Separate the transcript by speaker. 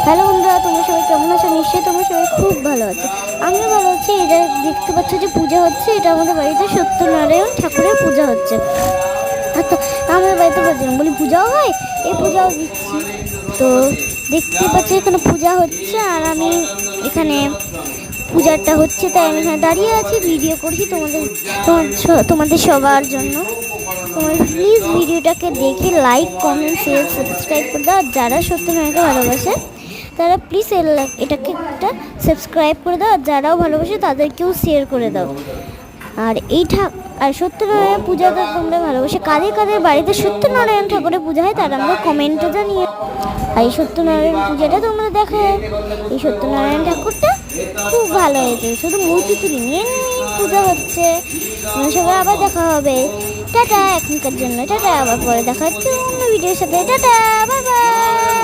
Speaker 1: Hello বন্ধুরা, তোমরা সবাই কেমন আছো? নিশ্চয়ই তোমরা সবাই খুব ভালো আছো। আমিও ভালো আছি। এটা দেখতে পাচ্ছ যে পূজা হচ্ছে, এটা আমাদের বাড়িতে সত্যনারায়ণ ঠাকুরের পূজা হচ্ছে। আর তো আমাদের বাড়িতে বলি পূজাও হয়, এই পূজাও দিচ্ছি। তো দেখতে পাচ্ছি এখানে পূজা হচ্ছে, আর আমি এখানে পূজাটা হচ্ছে তাই আমি এখানে দাঁড়িয়ে আছি, ভিডিও করছি তোমাদের সবার জন্য। তোমরা প্লিজ ভিডিওটাকে দেখে লাইক, কমেন্ট, শেয়ার, সাবস্ক্রাইব করে দাও। যারা সত্যনারায়ণকে ভালোবাসে তারা প্লিজ এটাকে একটা সাবস্ক্রাইব করে দাও, আর যারাও ভালোবাসে তাদেরকেও শেয়ার করে দাও। আর আর সত্যনারায়ণ পূজাটা তোমরা ভালোবাসে কাদের কাদের বাড়িতে সত্যনারায়ণ ঠাকুরের পূজা হয় তারা আমরা কমেন্টে জানিয়ে। আর এই সত্যনারায়ণ পূজাটা তোমরা দেখো, এই সত্যনারায়ণ ঠাকুরটা খুব ভালো হয়েছে। শুধু মূর্তি তুলে নিয়ে পূজা হচ্ছে। সবাই আবার দেখা হবে। টাটা এখনকার জন্য, টাটা। আবার পরে দেখা হচ্ছে অন্য ভিডিওর সাথে। Tata, bye bye.